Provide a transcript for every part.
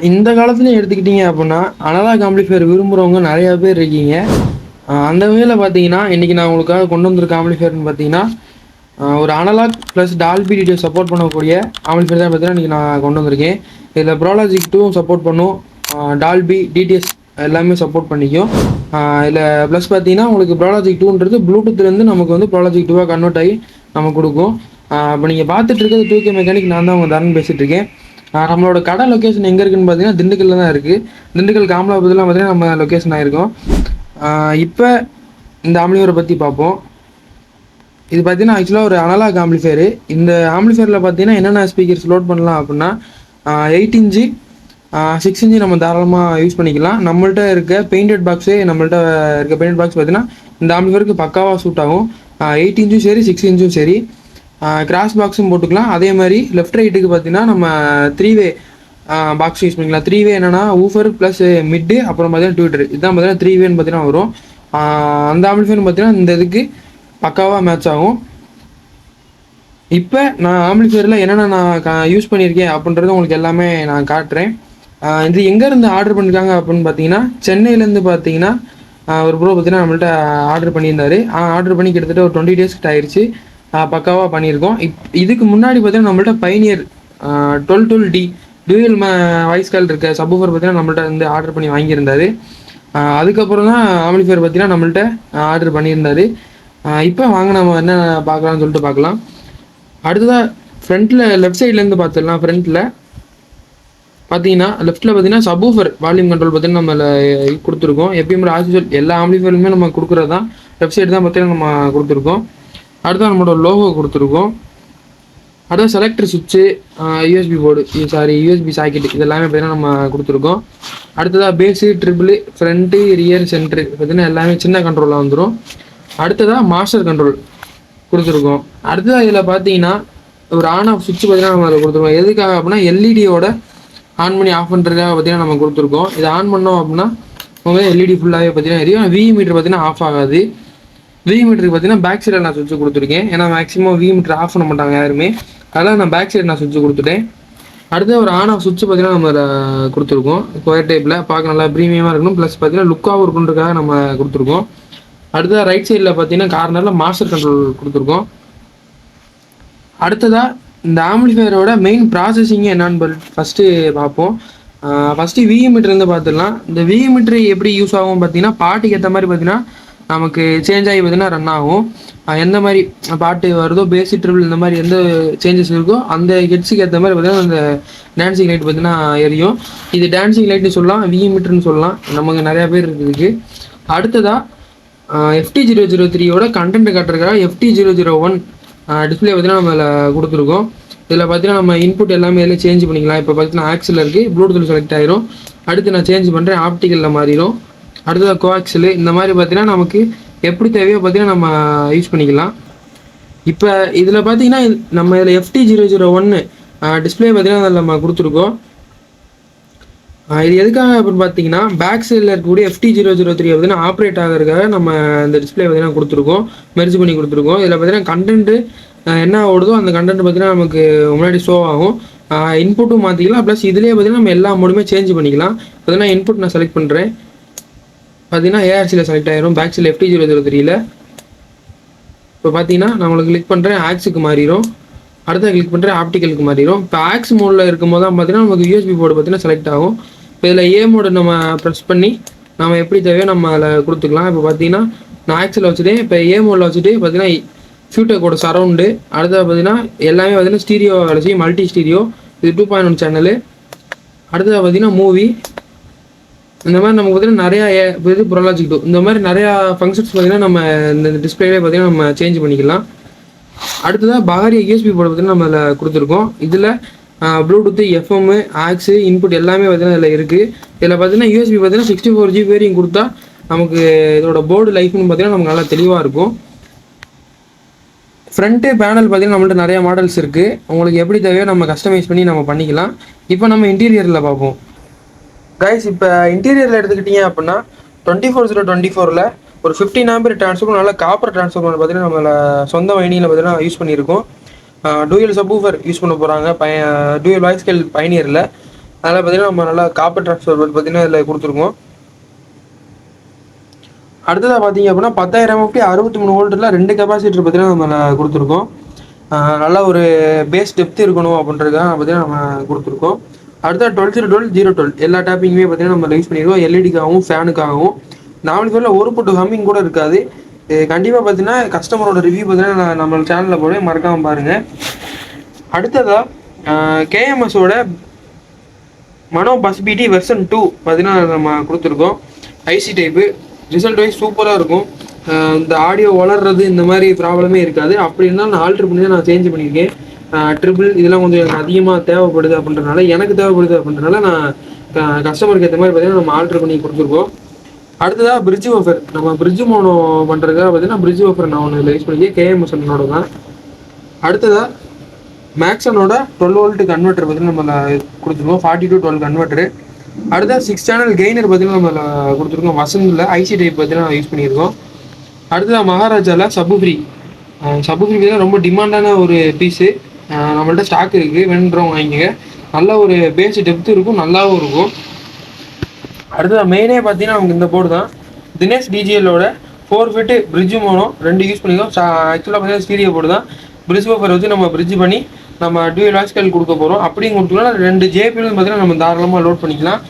இந்த காலத்துலயும் எடுத்துக்கிட்டீங்க அப்படின்னா, அனலாக் ஆம்பிளிஃபையர் விரும்புறவங்க நெறைய பேர் இருக்கீங்க. அந்த வகையில பார்த்தீங்கன்னா, இன்னைக்கு நான் உங்களுக்காக கொண்டு வந்திருக்க ஆம்பிளிஃபையர்ன்னு பார்த்தீங்கன்னா, ஒரு அனலாக் ப்ளஸ் டால்பி டிடிஓ சப்போர்ட் பண்ணக்கூடிய ஆம்பிளிஃபையர் தான் பார்த்தீங்கன்னா, இன்னைக்கு நான் கொண்டு வந்திருக்கேன். இதில ப்ரோலாஜிக் 2 சப்போர்ட் பண்ணும். டால்பி, டிடிஎஸ் எல்லாமே சப்போர்ட் பண்ணிக்கும். இதில ப்ளஸ் பார்த்தீங்கன்னா, உங்களுக்கு ப்ரோலாஜிக் 2ன்றது ப்ளூடூத்லேருந்து நமக்கு வந்து ப்ரோலாஜிக் 2வா கன்வெர்ட் ஆகி நமக்கு குடுக்கும். இப்போ நீங்க பார்த்துட்டு இருக்கிறது 2K மெக்கானிக். நான் தான் உங்க தருண் பேசிட்டு இருக்கேன். நம்மளோட கடை லொக்கேஷன் எங்கே இருக்குன்னு பார்த்தீங்கன்னா, திண்டுக்கல்ல தான் இருக்குது. திண்டுக்கல் காமலாபுரத்தில் பார்த்தீங்கன்னா நம்ம லொக்கேஷன் ஆகிருக்கோம். இப்போ இந்த ஆம்பிளிஃபையரை பற்றி பார்ப்போம். இது பார்த்தீங்கன்னா ஆக்சுவலாக ஒரு அனலாக் ஆம்பிளிஃபையரு. இந்த ஆம்பிளிஃபையரில் பார்த்தீங்கன்னா என்னென்ன ஸ்பீக்கர்ஸ் லோட் பண்ணலாம் அப்படின்னா, 8 இன்ச்சு 6 இன்ச்சு நம்ம தாராளமாக யூஸ் பண்ணிக்கலாம். நம்மள்ட்ட இருக்க பெயிண்டட் பாக்ஸே நம்மள்ட்ட இருக்க பெயிண்டட் பாக்ஸ் பார்த்தீங்கன்னா இந்த ஆம்பிளிஃபையருக்கு பக்காவாக சூட் ஆகும். 8 இன்ச்சும் சரி 6 இன்ச்சும் சரி. கிராஸ் பாக்ஸும் போட்டுக்கலாம். அதே மாதிரி லெஃப்ட் ரைட்டுக்கு பார்த்தீங்கன்னா நம்ம 3 வே பாக்ஸ் யூஸ் பண்ணிக்கலாம். 3 வே என்னன்னா ஊஃபர் ப்ளஸ் மிட்டு அப்புறம் பார்த்தீங்கன்னா ட்விட்டர், இதுதான் பார்த்தீங்கன்னா 3 வேன்னு பார்த்தீங்கன்னா வரும். அந்த ஆம்பிளிஃபையர் பார்த்தீங்கன்னா இந்த இதுக்கு பக்காவாக மேட்ச் ஆகும். இப்போ நான் ஆம்பிளிஃபையரில் என்னென்ன நான் யூஸ் பண்ணியிருக்கேன் அப்படின்றது உங்களுக்கு எல்லாமே நான் காட்டுறேன். இது எங்கேருந்து ஆர்டர் பண்ணியிருக்காங்க அப்படின்னு பார்த்தீங்கன்னா, சென்னையிலேருந்து பார்த்தீங்கன்னா ஒரு ப்ரோ பார்த்தீங்கன்னா நம்மள்ட்ட ஆர்டர் பண்ணியிருந்தாரு. ஆர்டர் பண்ணி கிட்டத்தட்ட ஒரு 20 டேஸ்க்கு ஆயிடுச்சு. பக்காவாக பண்ணியிருக்கோம். இதுக்கு முன்னாடி பார்த்தீங்கன்னா நம்மள்ட்ட Pioneer 1212D dual voice call இருக்க சப்வூஃபர் பார்த்தீங்கன்னா நம்மள்ட்ட வந்து ஆர்டர் பண்ணி வாங்கியிருந்தாரு. அதுக்கப்புறம் தான் ஆம்பிளிஃபையர் பார்த்தீங்கன்னா நம்மள்ட்ட ஆர்டர் பண்ணியிருந்தாரு. இப்போ வாங்க நம்ம என்ன பார்க்கலாம்னு சொல்லிட்டு பார்க்கலாம். அடுத்ததாக ஃப்ரண்ட்டில் லெஃப்ட் சைட்லேருந்து பார்த்துடலாம். ஃப்ரண்ட்டில் பார்த்தீங்கன்னா லெஃப்ட்டில் பார்த்தீங்கன்னா சப்வூஃபர் வால்யூம் கண்ட்ரோல் பார்த்தீங்கன்னா நம்மள கொடுத்துருக்கோம். எப்பயுமே ஆக்சுவல் எல்லா ஆம்பிளிஃபையருமே நம்ம கொடுக்குறது தான். லெஃப்ட் சைடு தான் பார்த்தீங்கன்னா நம்ம கொடுத்துருக்கோம். அடுத்தது நம்மளோட லோகோ கொடுத்துருக்கோம். அடுத்த செலக்டர் சுவிட்சு, யூஎஸ்பி போர்டு, யூஎஸ்பி சாக்கெட், இதெல்லாமே பார்த்தீங்கன்னா நம்ம கொடுத்துருக்கோம். அடுத்ததாக bass, treble, front, rear, centre பார்த்தீங்கன்னா எல்லாமே சின்ன கண்ட்ரோலாக வந்துடும். அடுத்ததாக மாஸ்டர் கண்ட்ரோல் கொடுத்துருக்கோம். அடுத்ததாக இதில் பார்த்தீங்கன்னா ஒரு ஆன் ஆஃப் சுவிட்ச் பார்த்தீங்கன்னா நம்ம அதில் கொடுத்துருக்கோம். எதுக்காக அப்படின்னா எல்இடியோட ஆன் பண்ணி ஆஃப் பண்ணுறதுக்காக பார்த்தீங்கன்னா நம்ம கொடுத்துருக்கோம். இதை ஆன் பண்ணோம் அப்படின்னா உங்களுக்கு எல்இடி ஃபுல்லாகவே பார்த்தீங்கன்னா எரியும். வி மீட்டர் பார்த்தீங்கன்னா ஆஃப் ஆகாது. வி மீட்டருக்கு பார்த்தீங்கன்னா பேக் சைடில் நான் சுவிட்ச் கொடுத்துருக்கேன். ஏன்னா மேக்ஸிமம் வி மீட்டர் ஆஃப் பண்ண மாட்டாங்க யாருமே. அதனால் நான் பேக் சைடு நான் சுவிட்ச் கொடுத்துட்டேன். அடுத்து ஒரு ஆன் ஆஃப் சுவிட்ச் பார்த்தீங்கன்னா நம்ம கொடுத்துருக்கோம். ஸ்கொயர் டைப்பில் பார்க்க நல்லா ப்ரீமியமாக இருக்கணும். ப்ளஸ் பார்த்தீங்கன்னா லுக்காகவும் இருக்குன்றதுக்காக நம்ம கொடுத்துருக்கோம். அடுத்ததாக ரைட் சைடில் பார்த்தீங்கன்னா கார்னரில் மாஸ்டர் கண்ட்ரோல் கொடுத்துருக்கோம். அடுத்ததாக இந்த ஆம்பிளிஃபையரோட மெயின் ப்ராசஸிங் என்னன்னு ஃபஸ்ட்டு பார்ப்போம். ஃபஸ்ட்டு வி மீட்டர்லேருந்து பார்த்துடலாம். இந்த வி மீட்டர் எப்படி யூஸ் ஆகும் பார்த்தீங்கன்னா, பாட்டுக்கு ஏற்ற மாதிரி பார்த்தீங்கன்னா நமக்கு சேஞ்ச் ஆகி பார்த்தீங்கன்னா ரன் ஆகும். எந்த மாதிரி பாட்டு வருதோ பேசிக் ட்ரிபிள் இந்த மாதிரி எந்த சேஞ்சஸ் இருக்கோ அந்த ஹெட்ஸுக்கு ஏற்ற மாதிரி பார்த்தீங்கன்னா அந்த டான்சிங் லைட் பார்த்தீங்கன்னா எரியும். இது டான்சிங் லைட்னு சொல்லலாம், வி மீட்டர்னு சொல்லலாம். நமக்கு நிறையா பேர் இருக்குது. அடுத்ததாக FT003யோட கண்டென்ட் காட்டுறதுக்காக FT001 டிஸ்பிளே பார்த்தீங்கன்னா நம்ம இதில் கொடுத்துருக்கோம். இதில் பார்த்தீங்கன்னா நம்ம இன்புட் எல்லாமே இதில் சேஞ்ச் பண்ணிக்கலாம். இப்போ பார்த்தீங்கன்னா ஆக்சில் இருக்குது, ப்ளூடூத்தில் செலக்ட் ஆயிரும். அடுத்து நான் சேஞ்ச் பண்ணுறேன், ஆப்டிக்கலில் மாறிடும். அடுத்தது கோஆக்சில், இந்த மாதிரி பார்த்தீங்கன்னா நமக்கு எப்படி தேவையோ பார்த்தீங்கன்னா நம்ம யூஸ் பண்ணிக்கலாம். இப்போ இதில் பார்த்தீங்கன்னா நம்ம இதில் FT001 டிஸ்பிளே பார்த்தீங்கன்னா அதில் நம்ம கொடுத்துருக்கோம். இது எதுக்காக அப்படின்னு பார்த்தீங்கன்னா பேக் சைடில் இருக்கக்கூடிய FT003 பார்த்தீங்கன்னா ஆப்ரேட் ஆகிறதுக்காக நம்ம இந்த டிஸ்பிளே பார்த்தீங்கன்னா கொடுத்துருக்கோம், மெர்ஜ் பண்ணி கொடுத்துருக்கோம். இதில் பார்த்தீங்கன்னா கண்டென்ட்டு என்ன ஓடுதோ அந்த கண்டென்ட் பார்த்தீங்கன்னா நமக்கு முன்னாடி ஷோ ஆகும். இன்புட்டும் மாற்றிக்கலாம். ப்ளஸ் இதுலேயே பார்த்தீங்கன்னா நம்ம எல்லா மோடுமே சேஞ்ச் பண்ணிக்கலாம். பார்த்தீங்கன்னா இன்புட் நான் செலக்ட் பண்ணுறேன். பார்த்தீங்கன்னா ஏஆர்சியில் செலக்ட் ஆகிரும். பேக் சைடில் FT003யில் இப்போ பார்த்தீங்கன்னா நான் உங்களுக்கு கிளிக் பண்ணுறேன், ஆக்ஸுக்கு மாறிடும். அடுத்த கிளிக் பண்ணுறேன், ஆப்டிக்கலுக்கு மாறிடும். இப்போ ஆக்ஸ் மோடில் இருக்கும்போது தான் பார்த்தீங்கன்னா நமக்கு யூஎஸ்பி போர்டு பார்த்தீங்கன்னா செலக்ட் ஆகும். இப்போ இதில் ஏ மோடு நம்ம ப்ரெஸ் பண்ணி நம்ம எப்படி தேவையோ நம்ம அதில் கொடுத்துக்கலாம். இப்போ பார்த்தீங்கன்னா நான் ஆக்ஸில் வச்சுட்டேன். இப்போ ஏ மோடில் வச்சுட்டு பார்த்தீங்கன்னா ஃபியூட்டக்கோட சரவுண்டு, அடுத்தது பார்த்தீங்கன்னா எல்லாமே பார்த்தீங்கன்னா ஸ்டீரியோ வேலை செய்யும், மல்டி ஸ்டீரியோ. இது 2.1 சேனலு. அடுத்தது பார்த்தீங்கன்னா மூவி, இந்த மாதிரி நமக்கு பார்த்தீங்கன்னா நிறையா இது ப்ரோலாஜிக் 2 இந்த மாதிரி நிறையா ஃபங்க்ஷன்ஸ் பார்த்தீங்கன்னா நம்ம இந்த டிஸ்பிளேலே பார்த்தீங்கன்னா நம்ம சேஞ்ச் பண்ணிக்கலாம். அடுத்ததாக பாரிய யூஎஸ்பி போர்டு பார்த்தீங்கன்னா நம்ம அதில் கொடுத்துருக்கோம். இதில் ப்ளூடூத்து, எஃப்எம்மு, ஆக்ஸு, இன்புட் எல்லாமே பார்த்தீங்கன்னா இதில் இருக்குது. இதில் பார்த்தீங்கன்னா யூஎஸ்பி பார்த்தீங்கன்னா 64GB வேரியும் கொடுத்தா நமக்கு இதோட போர்டு லைஃப்னு பார்த்தீங்கன்னா நமக்கு நல்லா தெளிவாக இருக்கும். ஃப்ரண்ட்டு பேனல் பார்த்தீங்கன்னா நம்மள்ட்ட நிறையா மாடல்ஸ் இருக்குது. உங்களுக்கு எப்படி தேவையோ நம்ம கஸ்டமைஸ் பண்ணி நம்ம பண்ணிக்கலாம். இப்போ நம்ம இன்டீரியரில் பார்ப்போம். கைஸ், இப்போ இன்டீரியரில் எடுத்துக்கிட்டீங்க அப்படின்னா 24024ல் ஒரு 15 ஆம்பியர் டிரான்ஸ்ஃபார்மர், நல்ல காப்பர் டிரான்ஸ்ஃபார்மர் பார்த்தீங்கன்னா நம்மள சொந்த வைனியில் பார்த்தீங்கன்னா யூஸ் பண்ணியிருக்கோம். டூயல் சப்வூஃபர் யூஸ் பண்ண போகிறாங்க டூயல் வாய்ஸ் ஸ்கேல் பைனியரில். அதில் பார்த்தீங்கன்னா நம்ம நல்லா காப்பர் டிரான்ஸ்ஃபார்மர் பார்த்தீங்கன்னா இதில் கொடுத்துருக்கோம். அடுத்ததாக பார்த்தீங்க அப்படின்னா 10,000 எம்எஃப்டி 63 வோல்ட்டில் 2 கெப்பாசிட்டர் பார்த்தீங்கன்னா நம்ம கொடுத்துருக்கோம். நல்லா ஒரு பேஸ் டெப்த் இருக்கணும் அப்படின்றதுக்காக பார்த்தீங்கன்னா நம்ம கொடுத்துருக்கோம். அடுத்த 12-012 எல்லா டேப்பிங்குமே பார்த்தீங்கன்னா நம்ம யூஸ் பண்ணியிருக்கோம். எல்இடிக்காகவும் ஃபேனுக்காகவும். நார்மல் ஃபேனில் ஒரு புட்டு ஹம்மிங் கூட இருக்காது. கண்டிப்பாக பார்த்தீங்கன்னா கஸ்டமரோட ரிவ்யூ பார்த்தீங்கன்னா நம்ம சேனலில் போய் மறக்காமல் பாருங்கள். அடுத்ததாக கேஎம்எஸோட மனோ பஸ் பிடி வெர்ஷன் 2 பார்த்தீங்கன்னா நம்ம கொடுத்துருக்கோம். ஐசி டைப்பு ரிசல்ட் வைஸ் சூப்பராக இருக்கும். இந்த ஆடியோ வளர்றது இந்த மாதிரி ப்ராப்ளமே இருக்காது. அப்படி இருந்தாலும் நான் ஆல்ட்ரு பண்ணி தான் நான் சேஞ்ச் பண்ணியிருக்கேன். ட்ரிபிள் இதெல்லாம் கொஞ்சம் எனக்கு அதிகமாக தேவைப்படுது அப்படின்றனால, எனக்கு தேவைப்படுது அப்படின்றனால நான் கஸ்டமருக்கு ஏற்ற மாதிரி பார்த்தீங்கன்னா நம்ம ஆல்ட்ரு பண்ணி கொடுத்துருக்கோம். அடுத்ததாக பிரிட்ஜ் ஆஃபர் நம்ம பிரிட்ஜ் மோனோ பண்ணுறதுக்காக பார்த்தீங்கன்னா பிரிட்ஜ் ஆஃபர் நான் ஒன்று யூஸ் பண்ணியிருக்கேன். கேஎம்எஸ்னோட தான். அடுத்ததாக மேக்ஸனோட 12 வோல்ட் கன்வெர்ட்டர் பார்த்தீங்கன்னா நம்ம கொடுத்துருக்கோம். 40-12 கன்வெர்ட்டரு. அடுத்த 6 சேனல் கெய்னர் பார்த்தீங்கன்னா நம்ம கொடுத்துருக்கோம். வசந்தில் ஐசி டைப் பார்த்தீங்கன்னா யூஸ் பண்ணியிருக்கோம். அடுத்ததாக மகாராஜாவில் சபுஃப்ரி பார்த்தீங்கன்னா ரொம்ப டிமாண்டான ஒரு பீஸு. நம்மள்ட்ட ஸ்டாக் இருக்குது, வேணுன்றவங்க வாங்கிங்க. நல்ல ஒரு பேஸ் டெப்த்து இருக்கும், நல்லாவும் இருக்கும். அடுத்ததாக மெயினே பார்த்தீங்கன்னா நமக்கு இந்த போர்டு தான். தினேஷ் டிஜிஎலோட 4 ஃபீட்டு பிரிட்ஜு மோனோ 2 யூஸ் பண்ணிக்கோம். ஆக்சுவலாக பார்த்தீங்கன்னா ஸ்டீரியோ போர்டு தான். பிரிட்ஜ் ஆஃபர் வச்சு நம்ம பிரிட்ஜ் பண்ணி நம்ம டியூல் வாய்ஸ்கள் கொடுக்க போகிறோம். அப்படியும் கொடுத்துக்கலாம். 2 ஜேபிலும் பார்த்தீங்கன்னா நம்ம தாராளமாக லோட் பண்ணிக்கலாம்.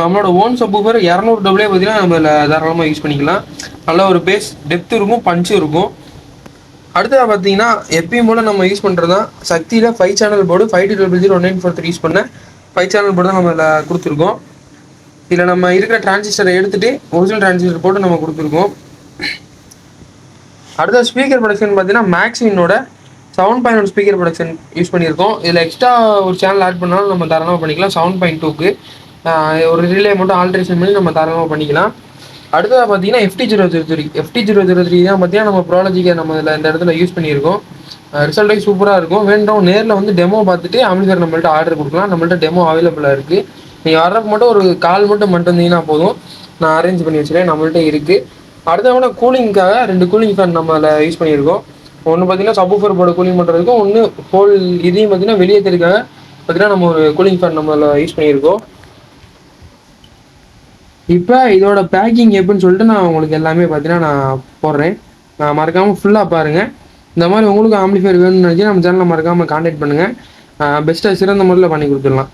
நம்மளோட ஓன் சப்வூஃபர் 200 டபுளே பார்த்தீங்கன்னா நம்ம தாராளமாக யூஸ் பண்ணிக்கலாம். நல்ல ஒரு பேஸ் டெப்த் இருக்கும், பஞ்சும் இருக்கும். அடுத்தது பார்த்தீங்கன்னா எப்பயும் போல நம்ம யூஸ் பண்ணுறது தான் சக்தியில் 5 சேனல் போர்டு 52001943 யூஸ் பண்ண 5 சேனல் போர்டு தான் நம்ம இதில் கொடுத்துருக்கோம். இதில் நம்ம இருக்கிற டிரான்சிஸ்டரை எடுத்துகிட்டு ஒரிஜினல் டிரான்சிஸ்டர் போட்டு நம்ம கொடுத்துருக்கோம். அடுத்த ஸ்பீக்கர் ப்ரொடக்ஷன் பார்த்தீங்கன்னா மேக்ஸினோட 7.1 ஸ்பீக்கர் ப்ரொடக்ஷன் யூஸ் பண்ணியிருக்கோம். இதில் எக்ஸ்ட்ரா ஒரு சேனல் ஆட் பண்ணாலும் நம்ம தாராளமாக பண்ணிக்கலாம். 7.2க்கு ஒரு ரிலே மட்டும் ஆல்ட்ரேஷன் பண்ணி நம்ம தாராளமாக பண்ணிக்கலாம். அடுத்ததாக பார்த்தீங்கன்னா FT003 தான் பார்த்தீங்கன்னா நம்ம ப்ராலஜிக்கை நம்ம இதில் இந்த இடத்துல யூஸ் பண்ணியிருக்கோம். ரிசல்ட் வைஸ் சூப்பராக இருக்கும். வேண்டாம் நேரில் வந்து டெமோ பார்த்துட்டு ஆம்பிளிஃபையர் நம்மள்ட்ட ஆர்டர் கொடுக்கலாம். நம்மள்ட்ட டெமோ அவைலபிளாக இருக்குது. நீங்கள் வர்றப்ப மட்டும் ஒரு கால் மட்டும் வந்தீங்கன்னா போதும், நான் அரேஞ்ச் பண்ணி வச்சுருக்கேன். நம்மள்ட்ட இருக்குது. அடுத்த கூலிங்காக 2 கூலிங் ஃபேன் நம்ம அதில் யூஸ் பண்ணியிருக்கோம். ஒன்று பார்த்தீங்கன்னா சப்வூஃபர் போர்டு கூலிங் பண்ணுறதுக்கும், ஒன்று ஹோல் இதையும் பார்த்தீங்கன்னா வெளியே தெரிக்காக பார்த்தீங்கன்னா நம்ம ஒரு கூலிங் ஃபேன் நம்ம அதில் யூஸ் பண்ணியிருக்கோம். இப்போ இதோட பேக்கிங் எப்படின்னு சொல்லிட்டு நான் உங்களுக்கு எல்லாமே பார்த்தீங்கன்னா நான் போடுறேன். நான் மறக்காமல் ஃபுல்லாக பாருங்கள். இந்த மாதிரி உங்களுக்கு ஆம்பிளிஃபையர் வேணும்னு நினச்சி நம்ம சேனலில் மறக்காமல் கான்டாக்ட் பண்ணுங்கள். பெஸ்ட்டாக சிறந்த முறையில் பண்ணி கொடுத்துடலாம்.